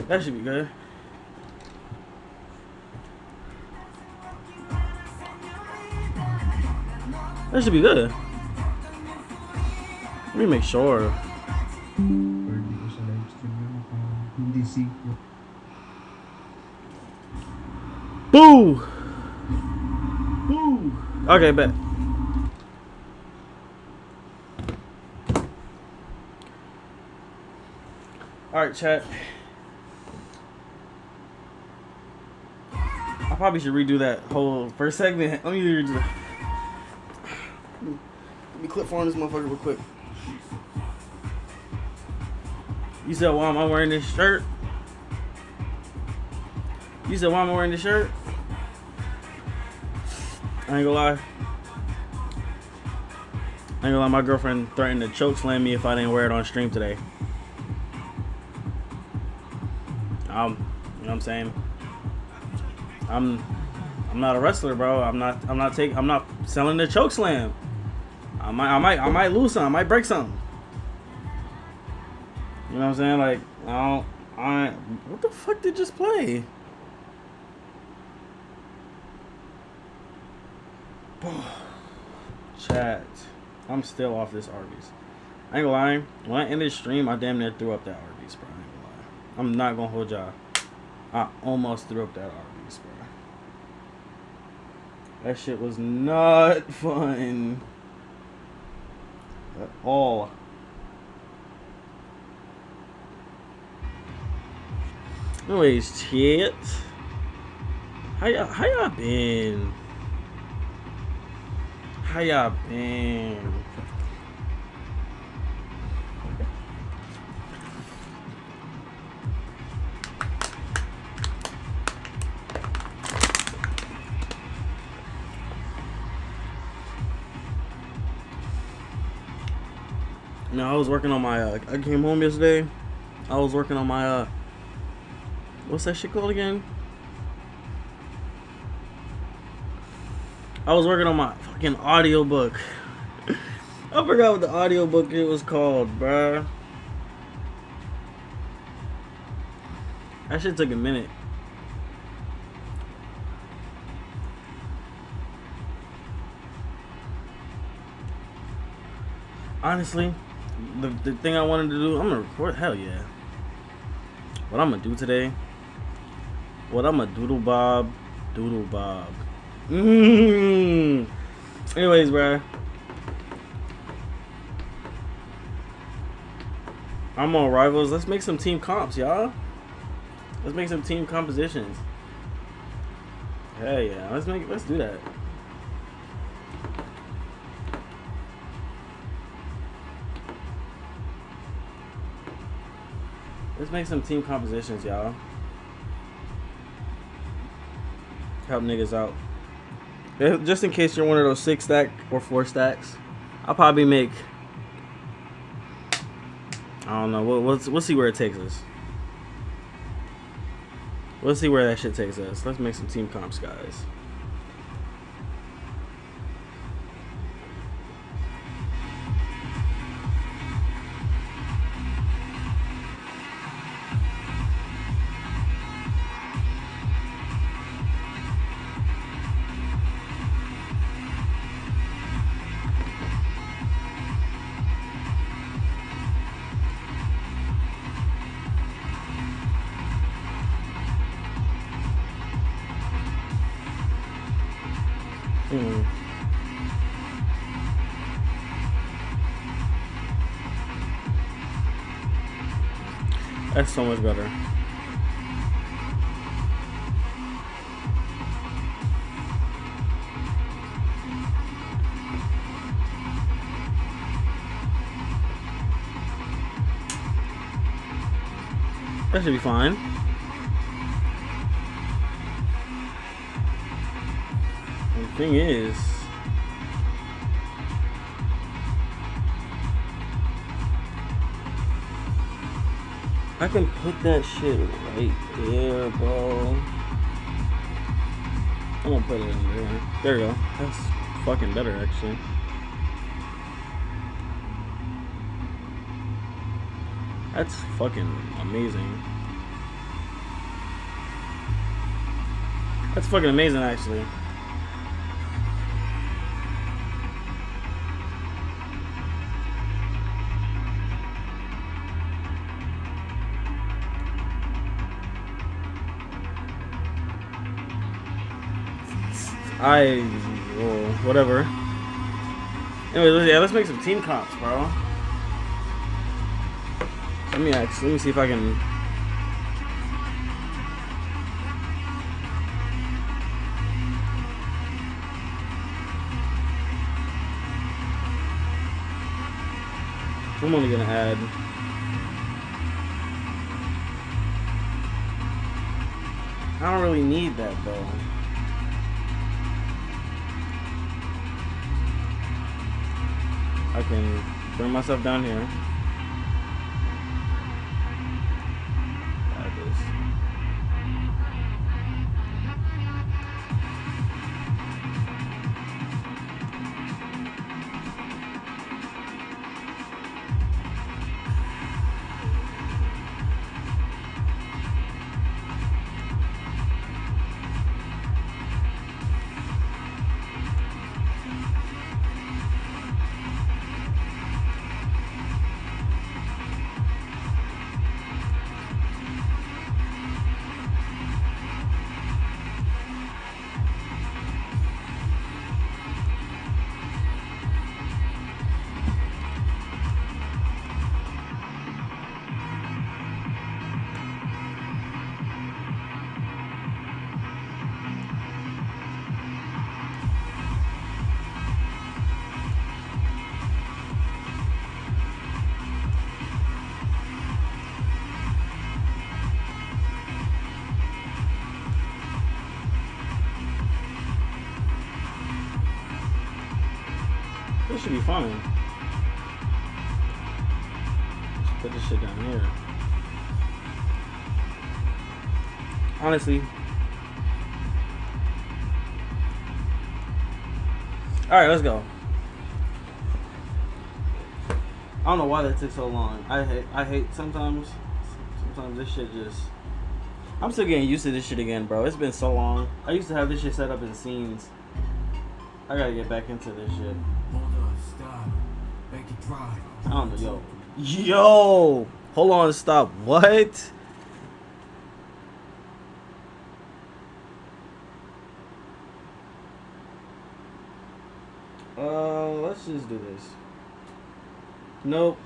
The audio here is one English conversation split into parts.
That should be good. That should be good. Let me make sure. Boo! Boo! Okay, bet. Alright, chat. I probably should redo that whole first segment. Let me redo that. Let me clip on this motherfucker real quick. You said, why am I wearing this shirt? You said, why am I wearing this shirt? I ain't gonna lie. My girlfriend threatened to choke slam me if I didn't wear it on stream today. You know what I'm saying? I'm not a wrestler, bro. I'm not selling the choke slam. I might lose something. I might break something. You know what I'm saying? Like, what the fuck did just play? Chat. I'm still off this Arby's. I ain't gonna lie. When I ended stream, I damn near threw up that Arby's, bro. I ain't gonna lie. I'm not gonna hold y'all. I almost threw up that Arby's, bro. That shit was not fun at all. Anyways, chat. How y'all been? How y'all been? No, I was working on my, I came home yesterday. I was working on my, what's that shit called again? I was working on my fucking audiobook. I forgot what the audiobook it was called, bruh. That shit took a minute. Honestly, the thing I wanted to do, I'm gonna record, hell yeah. What I'm gonna do today, what I'm gonna doodle bob. Anyways, bruh. I'm on Rivals. Let's make some team comps, y'all. Let's make some team compositions. Hell yeah. Let's do that. Let's make some team compositions, y'all. Help niggas out. Just in case you're one of those 6 stack or 4 stacks, I'll probably make, I don't know, we'll see where it takes us. We'll see where that shit takes us. Let's make some team comps, guys. That's so much better. That should be fine. The thing is, I can put that shit right there, bro. I'm gonna put it in there. There you go. That's fucking better, actually. That's fucking amazing. That's fucking amazing, actually. Well, whatever. Anyway, yeah, let's make some team comps, bro. Let me see if I can. I'm only gonna add. I don't really need that though. I can bring myself down here. Add this. This should be fine. Just put this shit down here. Honestly. Alright, let's go. I don't know why that took so long. I hate sometimes this shit just. I'm still getting used to this shit again, bro. It's been so long. I used to have this shit set up in scenes. I gotta get back into this shit. I don't know, yo, hold on, stop. What? Let's just do this. Nope.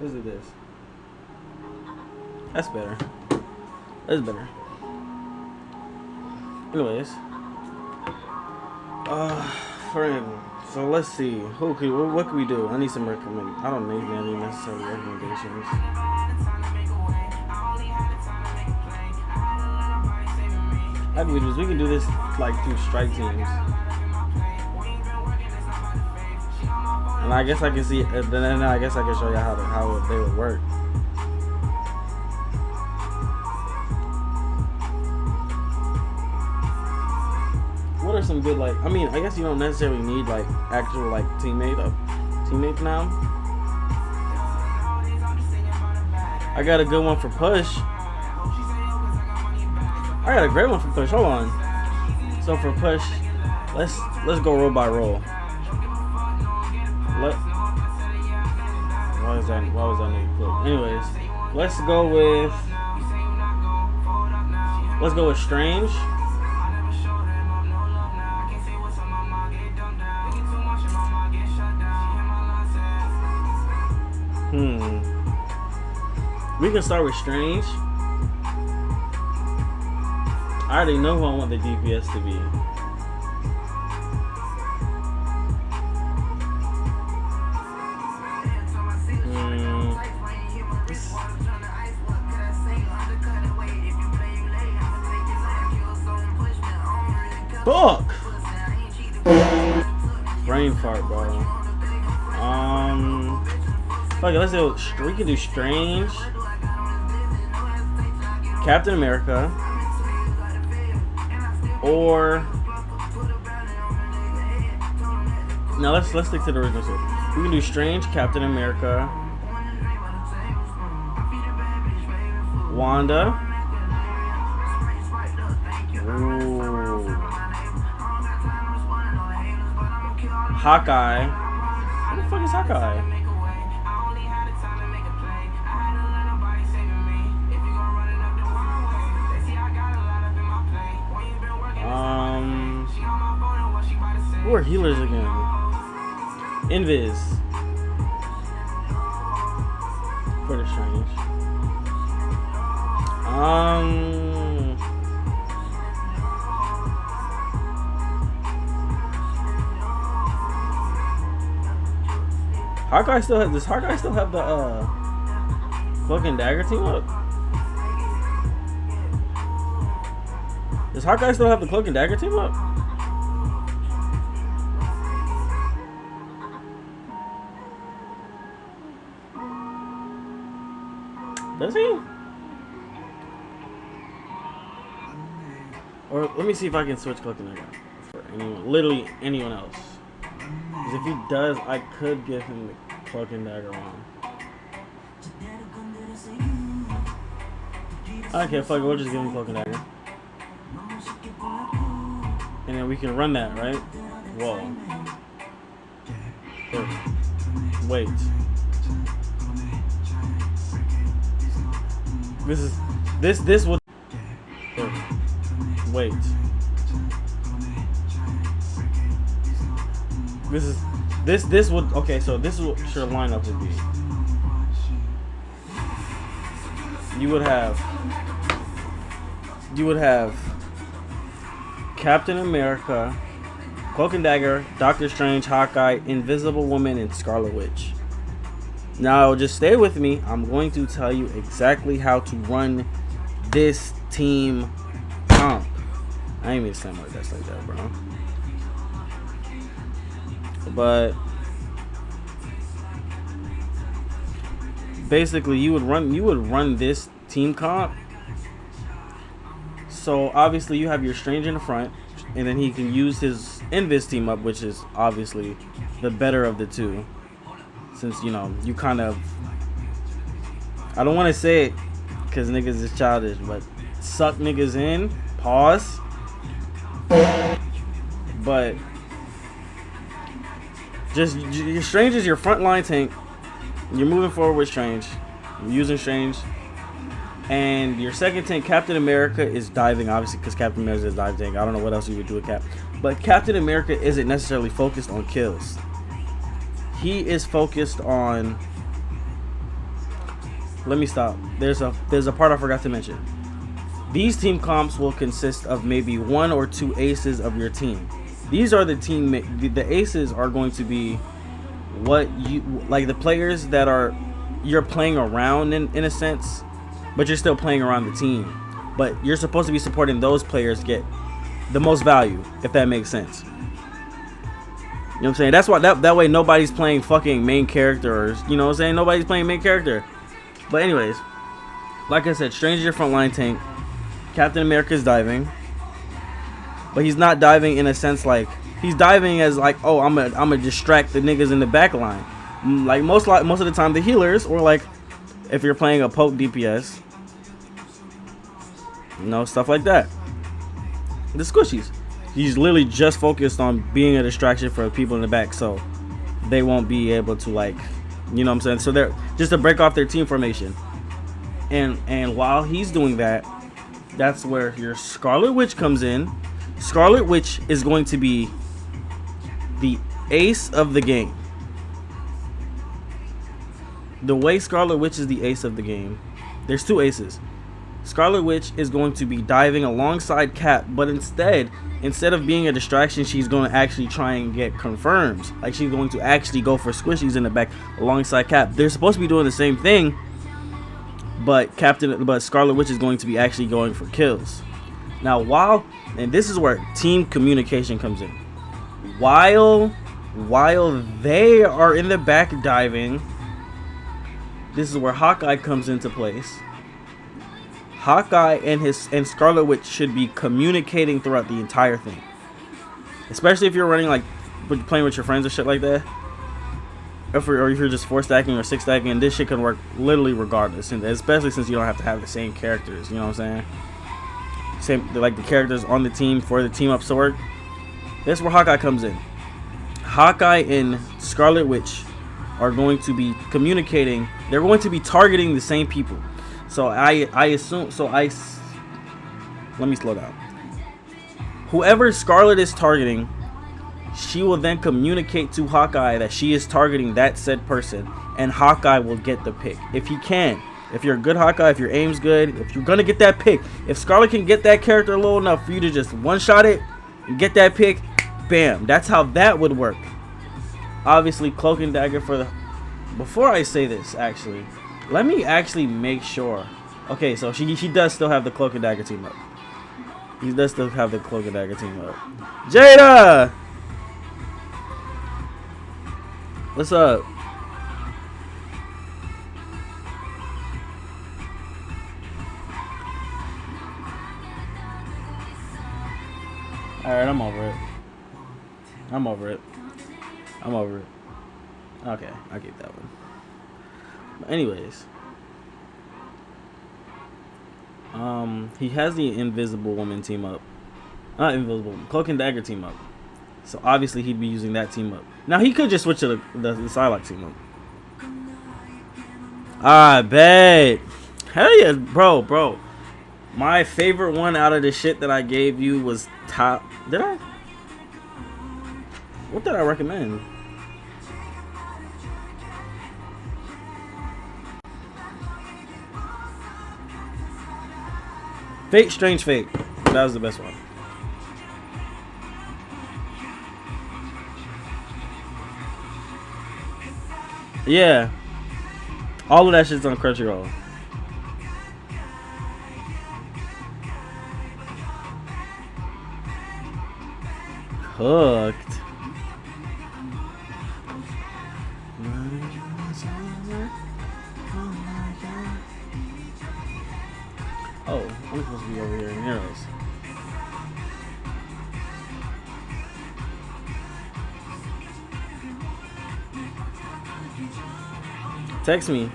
Let's do this. That's better. Anyways. For him. So let's see. What can we do? I need some I don't need any necessary recommendations. I mean, we can do this like through strike teams. And I guess I can see. Then I guess I can show you how they would work. What are some good, like, I mean, I guess you don't necessarily need like actual like teammates now. I got a good one for push. I got a great one for push. Hold on. So for push, let's go roll by roll. Why was that nigga clip? Anyways, let's go with Strange. We can start with Strange. I already know who I want the DPS to be. Fuck! Brain fart, bro. Fuck it, let's do. We can do Strange, Captain America, or now let's stick to the original story. We can do Strange, Captain America, Wanda, Hawkeye. Who the fuck is Hawkeye? Who are healers again? Invis. Pretty strange. Hawkeye still has. Does Hawkeye still have the Cloak and Dagger team up? Does Hawkeye still have the Cloak and Dagger team up? Does he? Or let me see if I can switch Cloak and Dagger for anyone, literally anyone else. Because if he does, I could give him the Cloak and Dagger one. Okay, fuck it, we'll just give him Cloak and Dagger. And then we can run that, right? Whoa. Wait. This would. Wait. This would. Okay, so this is what your lineup would be. You would have Captain America, Cloak and Dagger, Doctor Strange, Hawkeye, Invisible Woman, and Scarlet Witch. Now, just stay with me. I'm going to tell you exactly how to run this team comp. I ain't mean to sound like that's like that, bro. But basically, you would run this team comp. So obviously, you have your Strange in the front, and then he can use his Invis team up, which is obviously the better of the two. Since, you know, you kind of, I don't want to say it because niggas is childish, but suck niggas in, pause. But just, your Strange is your frontline tank. You're moving forward with Strange. You're using Strange. And your second tank, Captain America, is diving, obviously, because Captain America is a dive tank. I don't know what else you would do with Cap. But Captain America isn't necessarily focused on kills. He is focused on. Let me stop. There's a part I forgot to mention. These team comps will consist of maybe one or two aces of your team. These are the team. The aces are going to be what you like, the players that are you're playing around in a sense, but you're still playing around the team. But you're supposed to be supporting those players get the most value, if that makes sense. You know what I'm saying? That's why that way nobody's playing fucking main characters. You know what I'm saying? Nobody's playing main character. But anyways, like I said, Strange is your frontline tank. Captain America is diving, but he's not diving in a sense like he's diving as like, oh, I'm gonna distract the niggas in the back line. Like most of the time, the healers, or like if you're playing a poke DPS, you know, stuff like that. The squishies. He's literally just focused on being a distraction for people in the back, so they won't be able to, like, you know what I'm saying? So they're just to break off their team formation. And while he's doing that, that's where your Scarlet Witch comes in. Scarlet Witch is going to be the ace of the game. The way Scarlet Witch is the ace of the game, there's two aces. Scarlet Witch is going to be diving alongside Cap, but instead of being a distraction, she's going to actually try and get confirms. Like, she's going to actually go for squishies in the back alongside Cap. They're supposed to be doing the same thing, but Scarlet Witch is going to be actually going for kills. Now, and this is where team communication comes in. While they are in the back diving, this is where Hawkeye comes into place. Hawkeye and Scarlet Witch should be communicating throughout the entire thing. Especially if you're running, like, playing with your friends or shit like that. Or if you're just 4 stacking or 6 stacking, and this shit can work literally regardless. And especially since you don't have to have the same characters, you know what I'm saying? Like the characters on the team for the team ups to work. That's where Hawkeye comes in. Hawkeye and Scarlet Witch are going to be communicating. They're going to be targeting the same people. So I assume. Let me slow down. Whoever Scarlet is targeting, she will then communicate to Hawkeye that she is targeting that said person, and Hawkeye will get the pick if he can. If you're a good Hawkeye, if your aim's good, if you're gonna get that pick, if Scarlet can get that character low enough for you to just one-shot it and get that pick, bam. That's how that would work. Obviously, Cloak and Dagger for the. Before I say this, actually, let me actually make sure. Okay, so she does still have the Cloak and Dagger team up. He does still have the Cloak and Dagger team up. Jada! What's up? Alright, I'm over it. I'm over it. I'm over it. Okay, I'll keep that one. But anyways. He has the Invisible Woman team up. Not Invisible Woman, Cloak and Dagger team up. So obviously he'd be using that team up. Now he could just switch to the Psylocke team up. I bet. Hell yeah, bro. My favorite one out of the shit that I gave you was top. Did I? What did I recommend? Fate, Strange Fate. That was the best one. Yeah. All of that shit's on Crunchyroll. Hooked. Oh, I'm supposed to be over here in Heroes. Text me.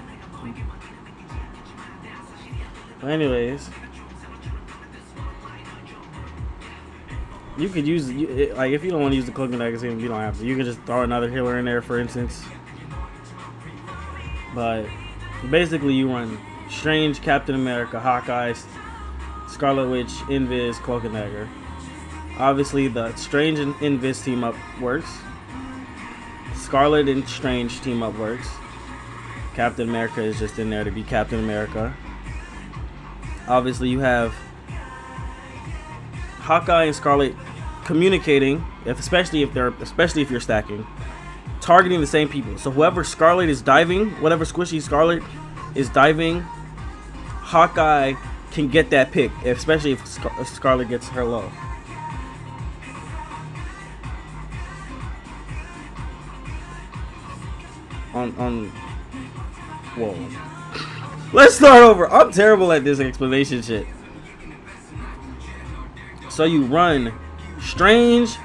But anyways, you could use like if you don't want to use the Cloak and Dagger team, you don't have to. You could just throw another healer in there, for instance. But basically, you run Strange, Captain America, Hawkeye, Scarlet Witch, Invis, Cloak and Dagger. Obviously, the Strange and Invis team up works. Scarlet and Strange team up works. Captain America is just in there to be Captain America. Obviously, you have Hawkeye and Scarlet communicating, especially if you're stacking, targeting the same people. So whoever Scarlet is diving, whatever squishy Scarlet is diving, Hawkeye can get that pick, especially if Scarlet gets her low. Whoa. Let's start over. I'm terrible at this explanation shit. So you run Strange,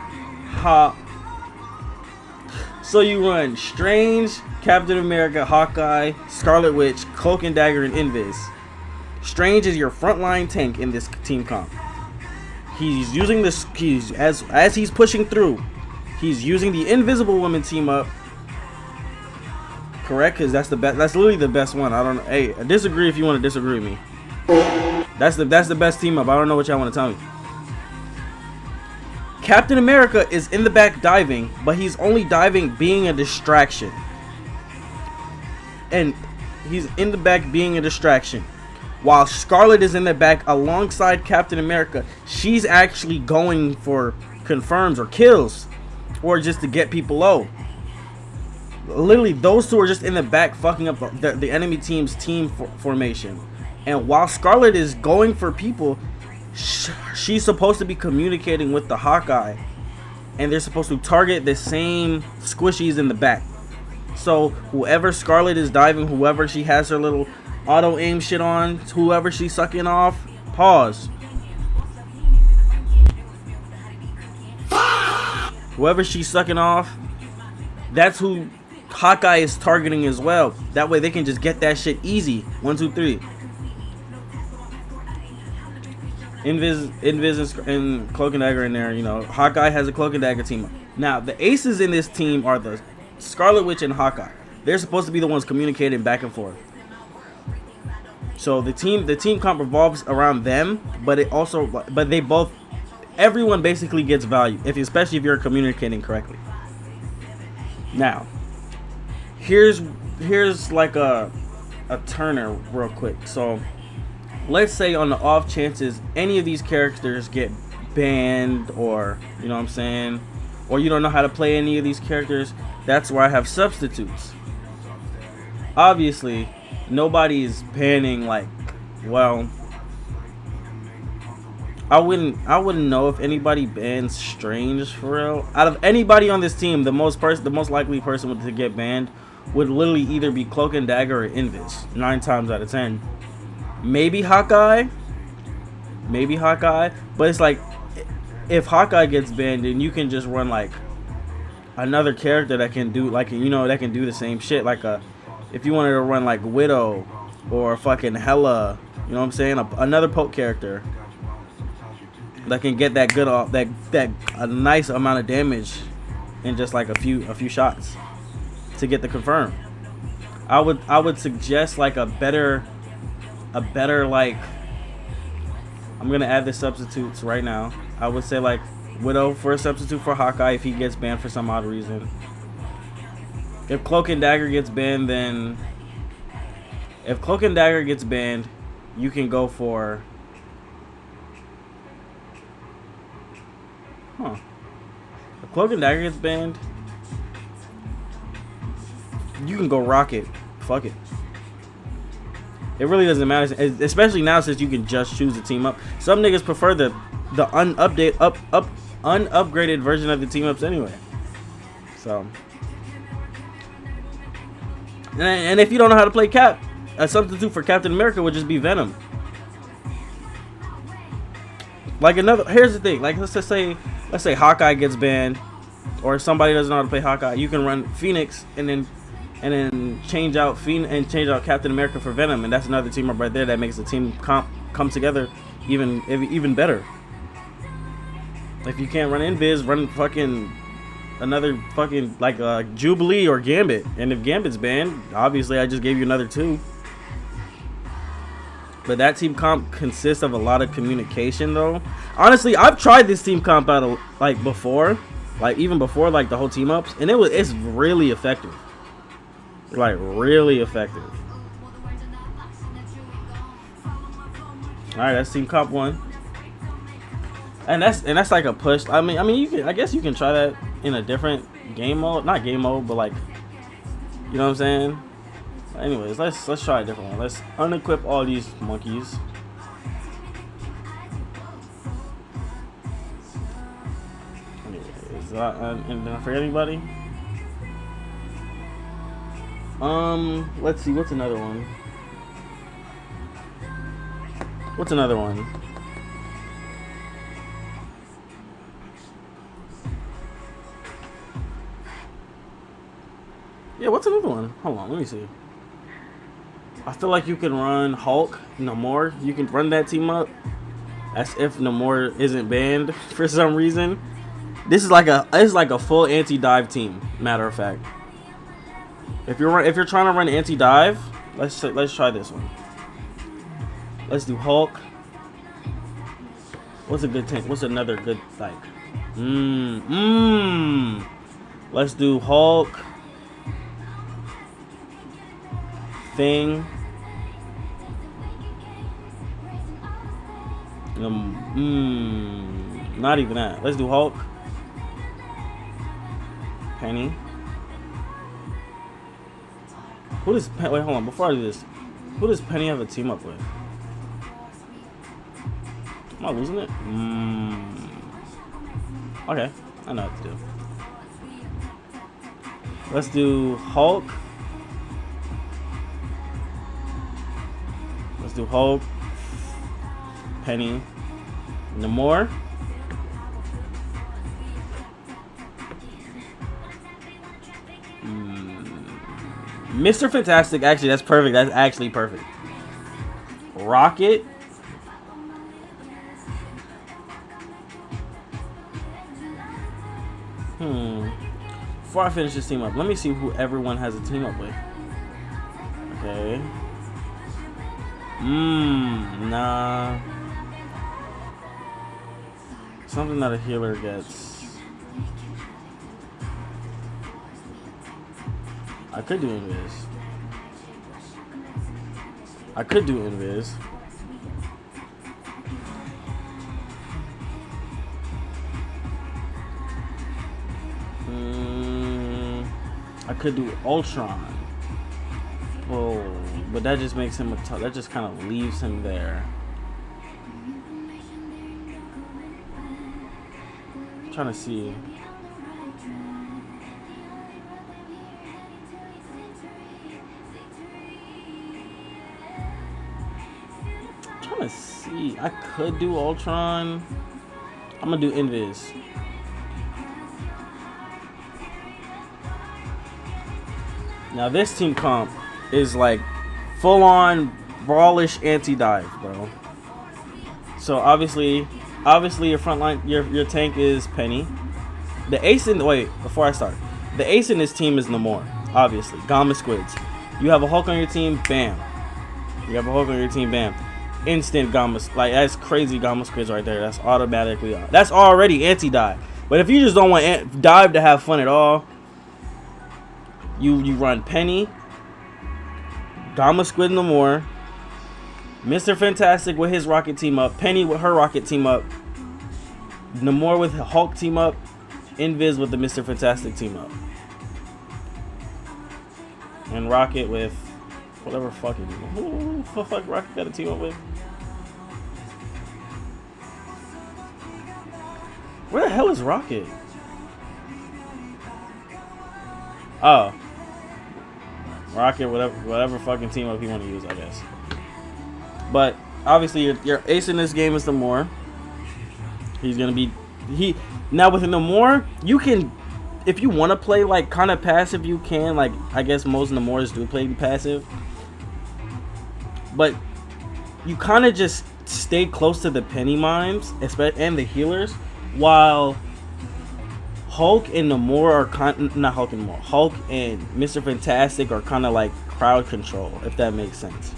Captain America, Hawkeye, Scarlet Witch, Cloak and Dagger, and Invis. Strange is your frontline tank in this team comp. He's using this. As he's pushing through, he's using the Invisible Woman team up. Correct, because that's the best. That's literally the best one. I don't know. Hey, I disagree if you want to disagree with me. That's the best team up. I don't know what y'all want to tell me. Captain America is in the back diving, but he's only diving being a distraction. And he's in the back being a distraction. While Scarlet is in the back alongside Captain America, she's actually going for confirms or kills, or just to get people low. Literally, those two are just in the back fucking up the enemy team's team formation. And while Scarlet is going for people, she's supposed to be communicating with the Hawkeye, and they're supposed to target the same squishies in the back. So whoever Scarlet is diving, whoever she has her little auto aim shit on, whoever she's sucking off, pause. Whoever she's sucking off, that's who Hawkeye is targeting as well. That way they can just get that shit easy. 1, 2, 3. Invis and Cloak and Dagger in there. You know, Hawkeye has a Cloak and Dagger team. Now, the aces in this team are the Scarlet Witch and Hawkeye. They're supposed to be the ones communicating back and forth. So the team comp revolves around them, but they both, everyone basically gets value, especially if you're communicating correctly. Now, here's like a turner real quick. So let's say on the off chances any of these characters get banned, or you know what I'm saying, or you don't know how to play any of these characters, that's where I have substitutes. Obviously, nobody's banning, like, well, I wouldn't know if anybody bans Strange for real. Out of anybody on this team, the most likely person to get banned would literally either be Cloak and Dagger or Invis, 9 times out of 10. Maybe Hawkeye, but it's like, if Hawkeye gets banned, then you can just run like another character that can do, like, you know, that can do the same shit. Like if you wanted to run like Widow or fucking Hela, you know what I'm saying, another poke character that can get that good off, that a nice amount of damage in just like a few shots to get the confirm. I would suggest like a better like, I'm gonna add the substitutes right now. I would say like Widow for a substitute for Hawkeye if he gets banned for some odd reason. If Cloak and Dagger gets banned, then if Cloak and Dagger gets banned, you can go for If Cloak and Dagger gets banned, you can go Rocket. Fuck it. It really doesn't matter, especially now since you can just choose the team up. Some niggas prefer the unupgraded version of the team ups anyway. So, and if you don't know how to play Cap, a substitute for Captain America would just be Venom. Like here's the thing. Like let's say Hawkeye gets banned, or somebody doesn't know how to play Hawkeye. You can run Phoenix and then change out Captain America for Venom, and that's another team up right there that makes the team come together even better. If you can't run Invis, run fucking another fucking like Jubilee or Gambit, and if Gambit's banned, obviously I just gave you another 2. But that team comp consists of a lot of communication, though. Honestly, I've tried this team comp out like before, like even before like the whole team ups, and it's really effective. Like really effective. Alright, that's team comp 1. And that's like a push. I mean I guess you can try that in a different game mode. Not game mode, but like, you know what I'm saying? Anyways, let's try a different one. Let's unequip all these monkeys. Anyways, did I forget anybody? Let's see, what's another one? Yeah, what's another one? Hold on, let me see. I feel like you can run Hulk, Namor. You can run that team up as if Namor isn't banned for some reason. It's like a full anti-dive team, matter of fact. If you're trying to run anti-dive, let's try this one. Let's do Hulk. What's a good tank? What's another good like? Let's do Hulk. Thing. Not even that. Let's do Hulk. Penny. Wait, hold on. Before I do this, who does Penny have a team up with? Am I losing it? Okay, I know what to do. Let's do Hulk. Let's do Hulk, Penny, Namor. Mr. Fantastic, actually, that's perfect. That's actually perfect. Rocket. Before I finish this team up, let me see who everyone has a team up with. Okay. Nah. Something that a healer gets. I could do invis. I could do invis. I could do Ultron. Oh, but that just makes him that just kind of leaves him there. I'm trying to see. I could do Ultron. I'm gonna do Invis. Now this team comp is like full on brawlish anti-dive, bro. So obviously your front line, your tank is Penny. The ace in before I start, the ace in this team is Namor. Obviously, Gamma Squids. You have a Hulk on your team, bam. You have a Hulk on your team, bam. Instant Gamma, like that's crazy Gamma Squids right there. That's automatically, that's already anti-dive. But if you just don't want dive to have fun at all, you run Penny, Gamma Squid Namor, Mr. Fantastic with his rocket team up, Penny with her rocket team up, Namor with Hulk team up, Invis with the Mr. Fantastic team up, and Rocket with whatever fucking who the fuck Rocket got a team up with. Where the hell is Rocket? Oh, Rocket, whatever fucking team up you want to use, I guess. But obviously, your ace in this game is Namor. He's gonna be now with Namor. You can, if you want to play like kind of passive, you can. Like I guess most Namors do play passive, but you kind of just stay close to the Penny mines, and the healers, while Hulk and Namor are not Hulk and Namor. Hulk and Mr. Fantastic are kind of like crowd control, if that makes sense.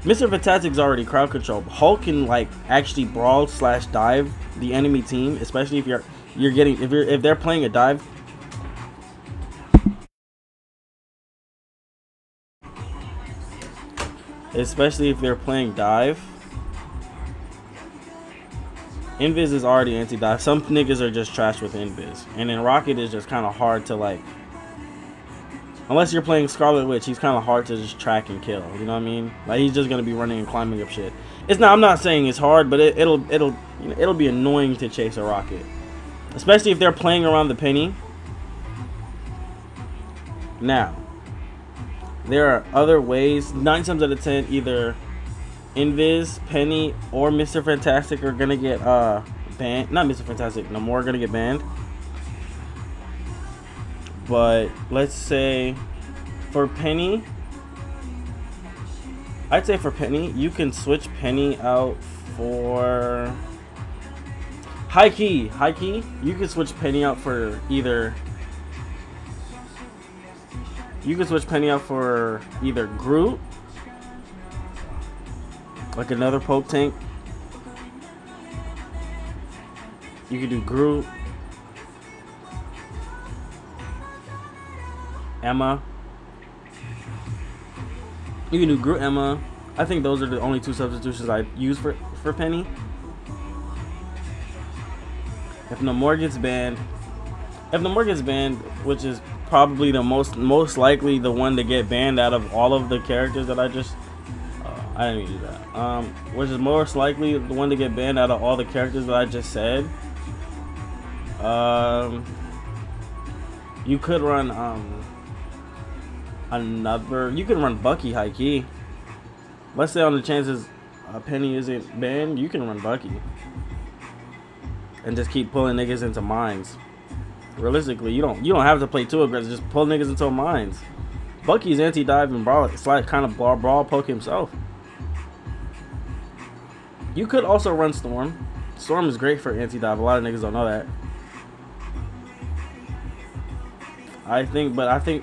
Mr. Fantastic's already crowd control. Hulk can like actually brawl / dive the enemy team, especially if if they're playing a dive. Especially if they're playing dive. Invis is already anti-dive. Some niggas are just trash with Invis. And then Rocket is just kind of hard to like, unless you're playing Scarlet Witch, he's kind of hard to just track and kill. You know what I mean? Like he's just gonna be running and climbing up shit. It's not. I'm not saying it's hard, but it'll be annoying to chase a Rocket, especially if they're playing around the Penny. Now, there are other ways. 9 times out of 10, either Invis, Penny, or Mr. Fantastic are gonna get banned. Not Mr. Fantastic. Namor are gonna get banned. But let's say for Penny, I'd say for Penny, you can switch Penny out for high key. You can switch Penny out for either. You can switch Penny out for either Groot, like another poke tank. You can do Groot, Emma. You can do Groot, Emma. I think those are the only 2 substitutions I use for Penny. If Namor gets banned, which is probably the most likely the one to get banned out of all of the characters that I just I didn't even do that. Which is most likely the one to get banned out of all the characters that I just said. You could run you can run Bucky high key. Let's say on the chances Penny isn't banned, you can run Bucky and just keep pulling niggas into mines. Realistically, you don't have to play too aggressive. Just pull niggas into mines. Bucky's anti-dive and brawl. It's like kind of brawl poke himself. You could also run Storm. Storm is great for anti-dive. A lot of niggas don't know that. I think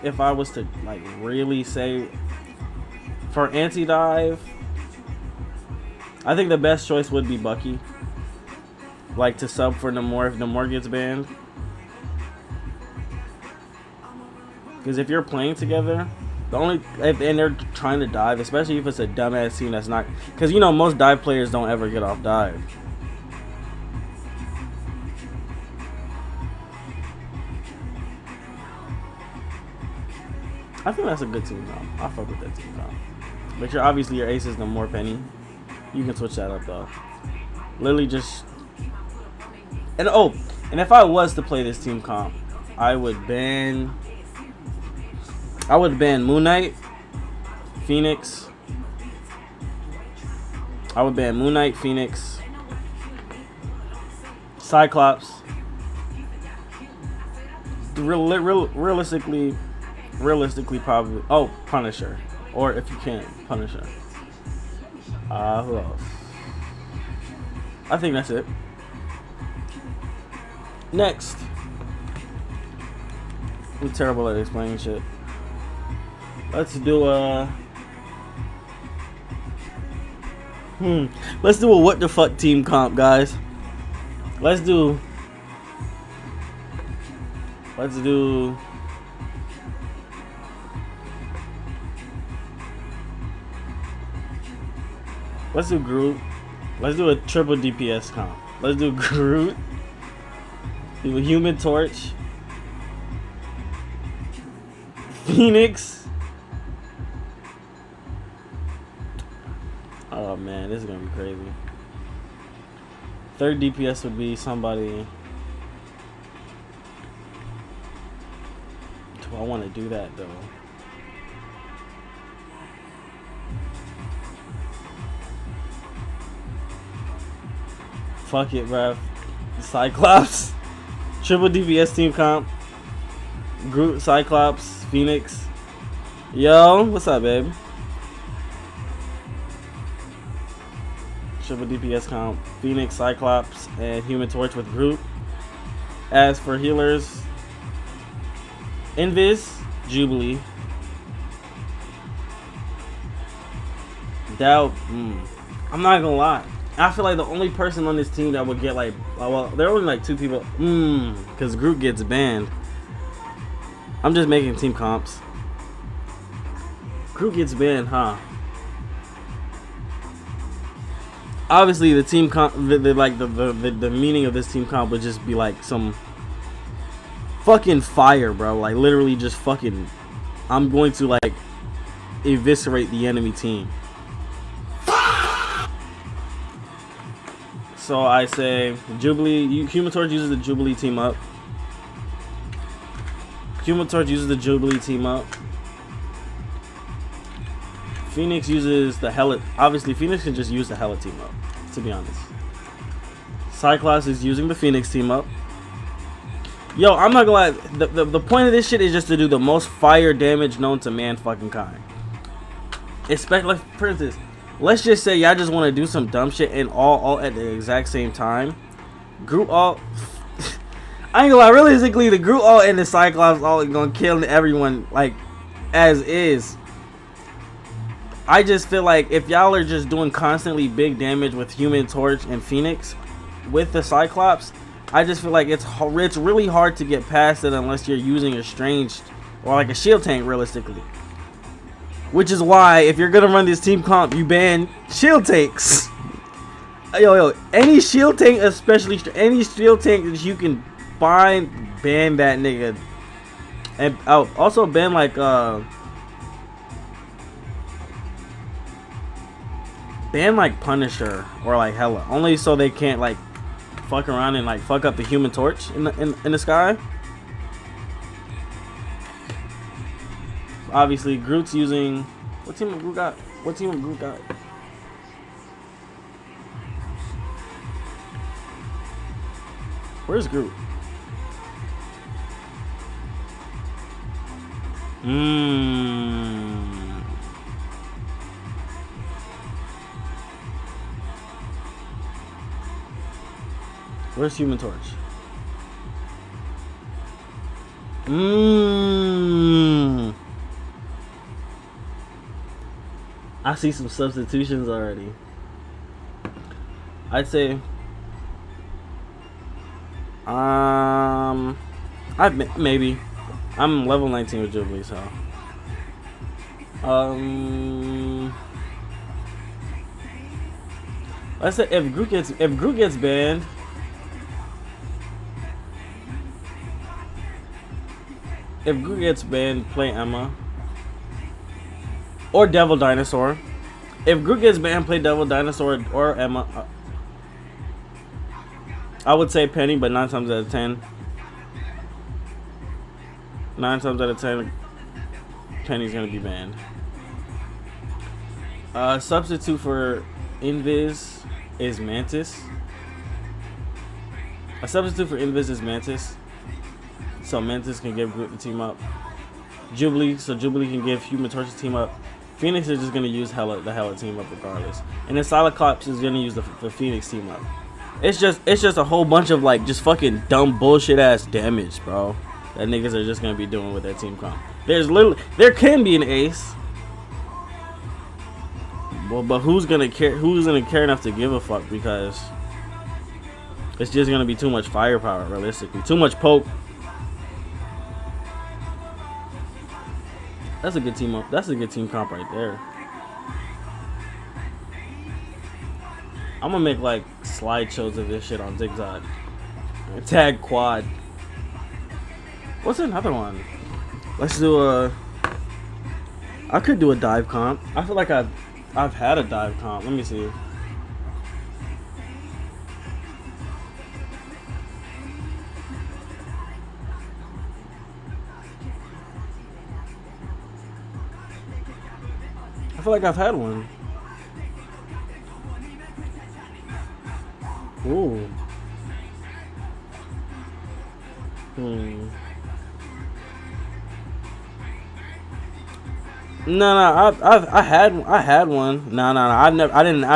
if I was to like really say for anti-dive, I think the best choice would be Bucky. Like to sub for Namor if Namor gets banned. Because if you're playing together, and they're trying to dive, especially if it's a dumbass team that's not, because you know most dive players don't ever get off dive. I think that's a good team comp. I fuck with that team comp. But obviously your ace is Namor Penny. You can switch that up though. Literally just and if I was to play this team comp, I would ban Moon Knight, Phoenix. I would ban Moon Knight, Phoenix, Cyclops. Realistically, probably. Oh, Punisher, or if you can't, Punisher. Who else? I think that's it. Next, I'm terrible at explaining shit. Let's do a let's do a what the fuck team comp, guys. Let's do Groot. Let's do a triple DPS comp. Let's do Groot. Do a Human Torch. Phoenix. Oh man, this is gonna be crazy. Third DPS would be somebody. Do I want to do that though? Fuck it, bruv. Cyclops. Triple DPS team comp. Groot, Cyclops, Phoenix. Yo, what's up, babe? Triple DPS comp. Phoenix, Cyclops, and Human Torch with Groot. As for healers, Invis, Jubilee. Doubt. I'm not gonna lie. I feel like the only person on this team that would get like, well, there are only like 2 people. Because Groot gets banned. I'm just making team comps. Groot gets banned, huh? Obviously, the team comp, the meaning of this team comp would just be like some fucking fire, bro. Like literally, just fucking. I'm going to like eviscerate the enemy team. So I say Jubilee. Human Torch uses the Jubilee team up. Human Torch uses the Jubilee team up. Phoenix uses the Hela. Obviously, Phoenix can just use the Hela team up, to be honest. Cyclops is using the Phoenix team up. Yo, I'm not gonna lie. The point of this shit is just to do the most fire damage known to man fucking kind. Expect, like, for instance, let's just say y'all just want to do some dumb shit and all at the exact same time. Groot all. I ain't gonna lie. Realistically, the Groot all and the Cyclops all gonna kill everyone like as is. I just feel like if y'all are just doing constantly big damage with Human Torch and Phoenix with the Cyclops, I just feel like it's really hard to get past it unless you're using a strange or like a shield tank realistically. Which is why if you're gonna run this team comp, you ban shield tanks. Yo, any shield tank, especially any shield tank that you can find, ban that nigga. And also ban like ban like Punisher or like Hela, only so they can't like fuck around and like fuck up the Human Torch in the sky. Obviously, Groot's using. What team of Groot got? What team of Groot got? Where's Groot? Where's Human Torch? I see some substitutions already. I'd say, maybe. I'm level 19 with Jubilee, so. Let's say if Groot gets banned. If Groot gets banned, play Emma. Or Devil Dinosaur. If Groot gets banned, play Devil Dinosaur or Emma. I would say Penny, but 9 times out of 10. 9 times out of 10, Penny's gonna be banned. Substitute for Invis is Mantis. A substitute for Invis is Mantis. So Mantis can give Groot the team up. Jubilee, so Jubilee can give Human Torch the team up. Phoenix is just gonna use the Hela team up regardless. And then Cyclops is gonna use the Phoenix team up. It's just a whole bunch of like just fucking dumb bullshit ass damage, bro. That niggas are just gonna be doing with their team comp. There can be an ace. But who's gonna care? Who's gonna care enough to give a fuck? Because it's just gonna be too much firepower, realistically. Too much poke. That's a good team up. That's a good team comp right there. I'm gonna make like slideshows of this shit on Zigzag. Tag quad. What's another one? Let's do a. I could do a dive comp. I feel like I've had a dive comp. Let me see. I feel like I've had one. Ooh. No, I had one. No, I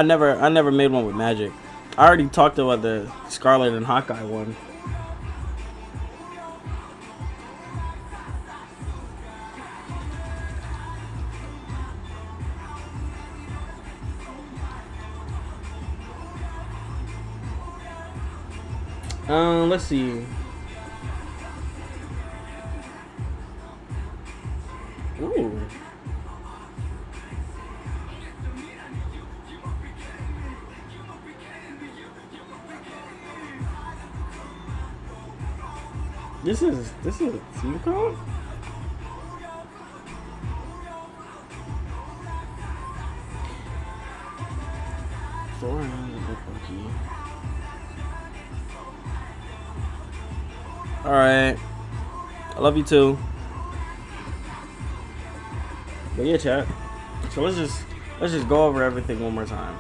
never made one with Magic. I already talked about the Scarlet and Hawkeye one. Let's see. Ooh. This is a team call? Alright. I love you too. But yeah, chat. So let's just go over everything one more time.